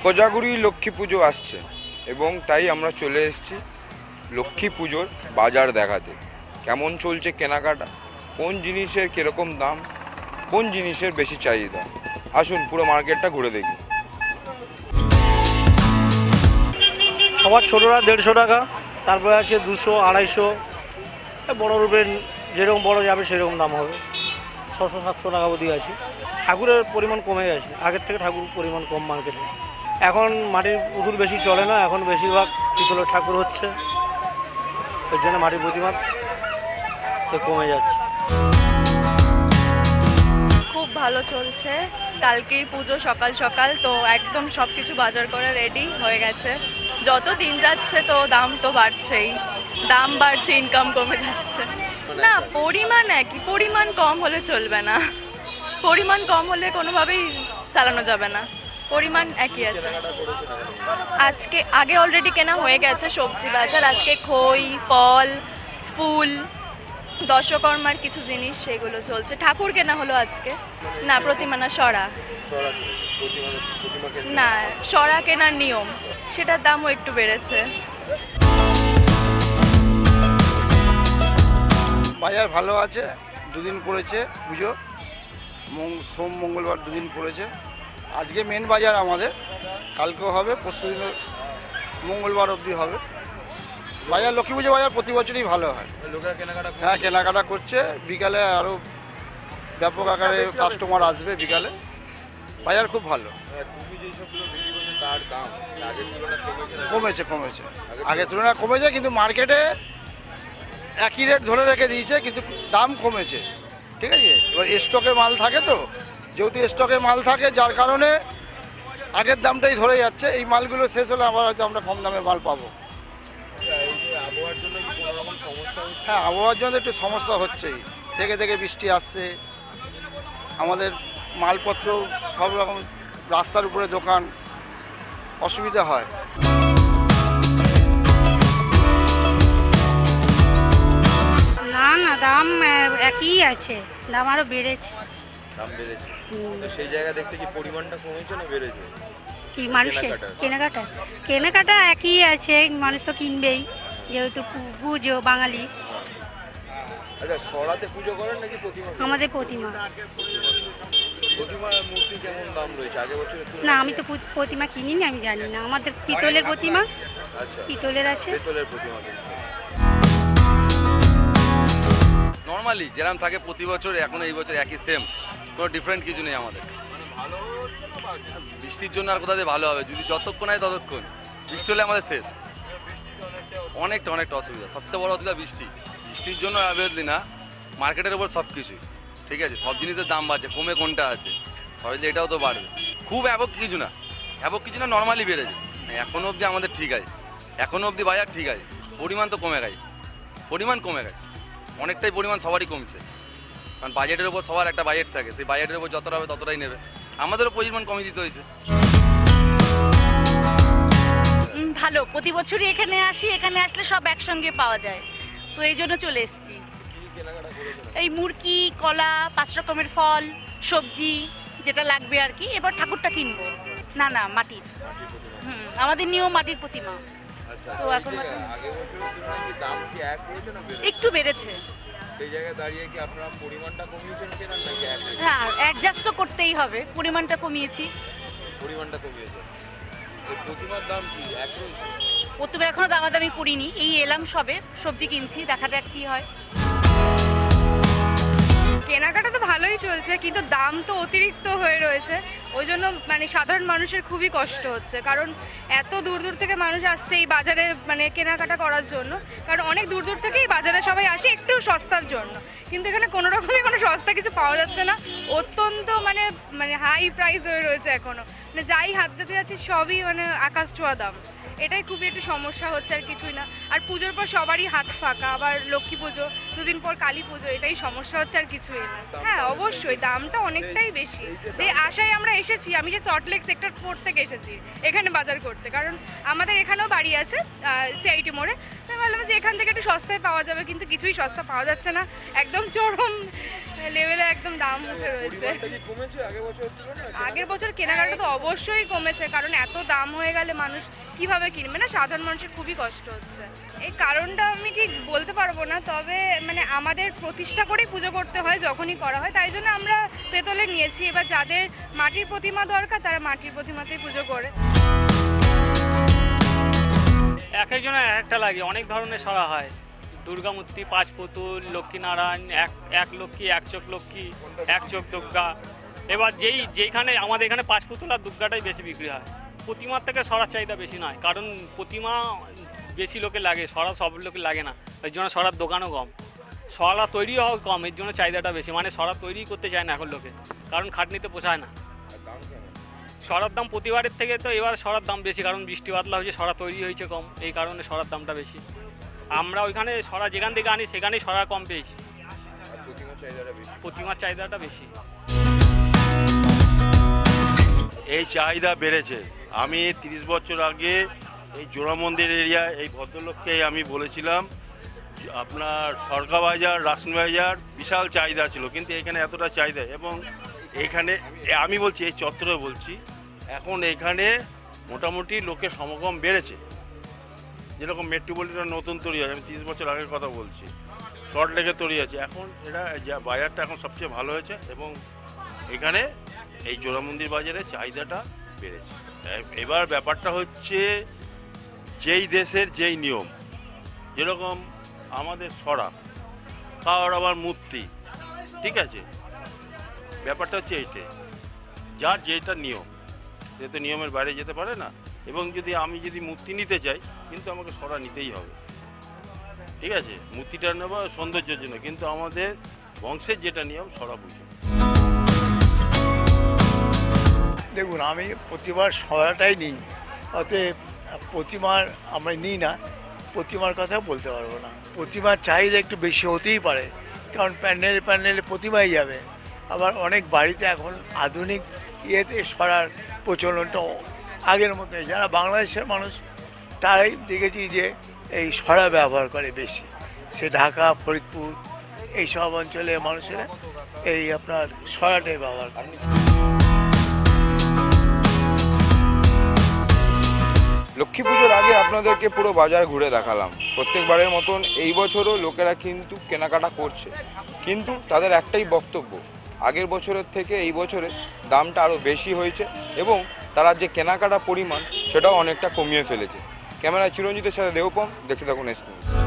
কোজাগুড়ি লক্ষ্মী পুজো আসছে এবং তাই আমরা চলে এসেছি লক্ষ্মী পুজোর বাজার দেখাতে। কেমন চলছে কেনাকাটা, কোন জিনিসের কীরকম দাম, কোন জিনিসের বেশি চাহিদা, আসুন পুরো মার্কেটটা ঘুরে দেখি। সবার ছোটোরা 150 টাকা, তারপরে আছে 200, 250, বড় রূপের যেরকম বড় যাবে সেরকম দাম হবে। 600-700 টাকা অবধি আছে। ঠাকুরের পরিমাণ কমে গেছে, আগের থেকে ঠাকুর পরিমাণ কম মার্কেটে। এখন মাটির পুতুল বেশি চলে না, এখন বেশিরভাগ পিতলের ঠাকুর হচ্ছে, ওই জন্য মাটির প্রতিমা কমে যাচ্ছে। খুব ভালো চলছে, কালকেই পুজো সকাল সকাল, তো একদম সব কিছু বাজার করা রেডি হয়ে গেছে। যত দিন যাচ্ছে তো দাম তো বাড়ছেই, দাম বাড়ছে, ইনকাম কমে যাচ্ছে। না, পরিমাণ একই, পরিমাণ কম হলে চলবে না, পরিমাণ কম হলে কোনোভাবেই চালানো যাবে না, পরিমাণ একই আছে। আজকে আগে অলরেডি কেনা হয়ে গেছে সবজি বাজার, আজকে খই, ফল, ফুল, দশকর্মার কিছু জিনিস সেগুলো চলছে। ঠাকুর কেনা হলো আজকে। না, প্রতিমা না, সরা। না, সরা কেনার নিয়ম, সেটার দামও একটু বেড়েছে। বাজার ভালো আছে, দুদিন পড়েছে পুজো, সোম মঙ্গলবার দুদিন পড়েছে। আজকে মেন বাজার আমাদের, কালকেও হবে, পরশু দিন মঙ্গলবার অবধি হবে বাজার। লক্ষ্মী পুজো বাজার প্রতি বছরই ভালো হয়। হ্যাঁ, কেনাকাটা করছে। বিকালে আরও ব্যাপক আকারে কাস্টমার আসবে বিকালে। বাজার খুব ভালো। কমেছে কমেছে, আগের তুলনায় কমেছে, কিন্তু মার্কেটে একই রেট ধরে রেখে দিয়েছে, কিন্তু দাম কমেছে। ঠিক আছে, এবার স্টকে মাল থাকে, তো যেহেতু স্টকে মাল থাকে যার কারণে আগের দামটাই ধরে যাচ্ছে। এই মালগুলো শেষ হলে আবার হয়তো আমরা কম দামে মাল পাবো। হ্যাঁ, আবহাওয়ার জন্য একটু সমস্যা হচ্ছেই, থেকে থেকে বৃষ্টি আসছে, আমাদের মালপত্র সব রকম রাস্তার উপরে দোকান, অসুবিধা হয়। না না, দাম একই আছে, দাম আরো বেড়েছে। দাম বেড়েছে, সেই জায়গা দেখতে কি পরিমাণটা কমেছে না বেড়েছে? কি মানুষের কেনাকাটা একই আছে, মানুষ তো কিনবেই, যেহেতু পুজো বাঙালি। আচ্ছা, সরাতে পুজো করেন নাকি প্রতিমা? আমাদের প্রতিমা। প্রতিমার মূর্তি কেমন দাম রয়েছে আগে বছরে? না, আমি তো প্রতিমা কিনিনি, আমি জানি না। আমাদের পিতলের প্রতিমা। আচ্ছা, পিতলের আছে, পিতলের প্রতিমা। নর্মালি যেরকম থাকে প্রতি বছর, এখন এই বছর একই সেম, কোনো ডিফারেন্ট কিছু নেই আমাদের। বৃষ্টির জন্য আর কোথা দিয়ে ভালো হবে, যদি যতক্ষণ হয় ততক্ষণ, বৃষ্টি হলে আমাদের শেষ। অনেকটা অসুবিধা, সবথেকে বড় অসুবিধা বৃষ্টির জন্য অ্যাভেলেবলি না, মার্কেটের ওপর সব কিছুই। ঠিক আছে, সব জিনিসের দাম বাড়ছে, কমে কোনটা আছে, সবাই এটাও তো বাড়বে। খুব অ্যাবক কিছু না, নর্মালি বেড়েছে। এখনও অবধি আমাদের ঠিক আছে, এখনও অবধি বাজার ঠিক আছে। পরিমাণ তো কমে গেছে, অনেকটাই পরিমাণ সবারই কমছে, কারণ বাজেটের ওপর সবার একটা বাজেট থাকে, সেই বাজেটের ওপর যতটা হবে ততটাই নেবে। আমাদেরও পরিমাণ কমিয়ে দিতে হয়েছে। ভালো, প্রতি বছরই এখানে আসি, এখানে আসলে সব একসঙ্গে পাওয়া যায়, তো এই জন্য চলে এসেছি। এই মুরগি, কলা, 5 রকমের ফল, সবজি যেটা লাগবে আর কি। এবার ঠাকুরটা কিনবো। না, মাটির। আমাদের নিয়ম মাটির প্রতিমা, তো এখন একটু বেড়েছে। হ্যাঁ, অ্যাডজাস্ট তো করতেই হবে, পরিমাণটা কমিয়েছি। প্রতিমা এখনো দামাদামি করিনি, এই এলাম সবে, সবজি কিনছি, দেখা যাক কি হয়। কেনাকাটা তো ভালোই চলছে, কিন্তু দাম তো অতিরিক্ত হয়ে রয়েছে, ওই জন্য মানে সাধারণ মানুষের খুবই কষ্ট হচ্ছে। কারণ এত দূর দূর থেকে মানুষ আসছে এই বাজারে মানে কেনাকাটা করার জন্য, কারণ অনেক দূর দূর থেকেই বাজারে সবাই আসে একটু সস্তার জন্য, কিন্তু এখানে কোনো রকমই কোনো সস্তা কিছু পাওয়া যাচ্ছে না। অত্যন্ত মানে হাই প্রাইস হয়ে রয়েছে এখনও, মানে যাই হাত দিতে যাচ্ছি সবই মানে আকাশ ছোঁয়া দাম। এটাই খুবই একটু সমস্যা হচ্ছে, আর কিছুই না। আর পুজোর পর সবারই হাত ফাঁকা, আবার লক্ষ্মী পুজো, দুদিন পর কালী পুজো, এটাই সমস্যা হচ্ছে, আর কিছুই না। হ্যাঁ, অবশ্যই দামটা অনেকটাই বেশি। যে আশায় আমরা এসেছি, আমি সে সল্টলেক সেক্টর 4 থেকে এসেছি এখানে বাজার করতে, কারণ আমাদের এখানেও বাড়ি আছে সিআইটি মোড়ে, তাই ভাবলাম যে এখান থেকে একটু সস্তায় পাওয়া যাবে, কিন্তু কিছুই সস্তা পাওয়া যাচ্ছে না, একদম চরম লেভেলে একদম দাম উঠে রয়েছে। আগের বছর কেনাকাটা তো অবশ্যই কমেছে, কারণ এত দাম হয়ে গেলে মানুষ কিভাবে কিনবে না, সাধারণ মানুষের খুবই কষ্ট হচ্ছে। এই কারণটা আমি ঠিক বলতে পারবো না, তবে মানে আমাদের প্রতিষ্ঠা করেই পুজো করতে হয় যখনই করা হয়, তাই জন্য আমরা পেতলের নিয়েছি। এবার যাদের মাটির প্রতিমা দরকার তারা মাটির প্রতিমাতেই পুজো করে। এক একজনের একটা লাগে, অনেক ধরনের সরা হয়। দুর্গা মূর্তি, 5 পুতুল, লক্ষ্মীনারায়ণ, এক লক্ষ্মী, এক চোখ লক্ষ্মী, এক চোখ দুর্গা। এবার যেইখানে আমাদের এখানে 5 পুতুল আর দুর্গাটাই বেশি বিক্রি হয়। প্রতিমার থেকে সরার চাহিদা বেশি নয়, কারণ প্রতিমা বেশি লোকে লাগে, সরা সব লোকে লাগে না, ওই জন্য সরার দোকানও কম। সরা তৈরিও কম, এর জন্য চাহিদাটা বেশি, মানে সরা তৈরি করতে চায় না এখন লোকে, কারণ খাটনিতে পোষায় না। সরার দাম প্রতিবারের থেকে তো এবার সরার দাম বেশি, কারণ বৃষ্টি বাদলা হয়েছে, সরা তৈরি হয়েছে কম, এই কারণে সরার দামটা বেশি। আমরা ওইখানে সরা যেখান থেকে আনি সেখানেই সরা কম পেয়েছি, প্রতিমার চাহিদাটা বেশি। এই চাহিদা বেড়েছে। আমি 30 বছর আগে এই জোড়া মন্দির এরিয়া এই ভদ্রলোককে আমি বলেছিলাম আপনার সরকার বাজার, রাসন বাজার বিশাল চাহিদা ছিল, কিন্তু এখানে এতটা চাহিদা, এবং এখানে আমি বলছি এই চত্বরে বলছি, এখন এখানে মোটামুটি লোকের সমাগম বেড়েছে। যেরকম মেট্রোপলিটন নতুন তৈরি হয়, আমি 30 বছর আগের কথা বলছি, শর্ট লেগে তৈরি আছে, এখন এটা বাজারটা এখন সবচেয়ে ভালো হয়েছে, এবং এখানে এই জোড়া মন্দির বাজারে চাহিদাটা বেড়েছে। এবার ব্যাপারটা হচ্ছে যেই দেশের যেই নিয়ম, যেরকম আমাদের সরা, কারোর আবার মূর্তি, ঠিক আছে, ব্যাপারটা হচ্ছে এইটাই, যার যেটা নিয়ম সে তো নিয়মের বাইরে যেতে পারে না, এবং আমি যদি মূর্তি নিতে চাই কিন্তু আমাকে সরা নিতেই হবে, ঠিক আছে, মূর্তিটা নেব সৌন্দর্যের জন্য, কিন্তু আমাদের বংশের যেটা নিয়ম সরা পুজো। দেখুন, আমি প্রতিবার সরাটাই নিই, অতএব প্রতিমার আমরা নিই না, প্রতিমার কথা বলতে পারবো না। প্রতিমার চাহিদা একটু বেশি হতেই পারে, কারণ প্যান্ডেলে প্রতিমাই যাবে। আবার অনেক বাড়িতে এখন আধুনিক ইয়েতে সরার প্রচলনটা আগের মতো, যারা বাংলাদেশের মানুষ তারাই দেখেছি যে এই সরা ব্যবহার করে বেশি। সে ঢাকা, ফরিদপুর এইসব অঞ্চলে মানুষেরা এই আপনার সরাটাই ব্যবহার করে। লক্ষ্মী পুজোর আগে আপনাদেরকে পুরো বাজার ঘুরে দেখালাম। প্রত্যেকবারের মতন এই বছরও লোকেরা কিন্তু কেনাকাটা করছে, কিন্তু তাদের একটাই বক্তব্য, আগের বছরের থেকে এই বছরে দামটা আরও বেশি হয়েছে, এবং তারা যে কেনাকাটা পরিমাণ সেটাও অনেকটা কমিয়ে ফেলেছে। ক্যামেরায় চিরঞ্জিতের সাথে দেবপম, দেখতে থাকুন এস নিউজ।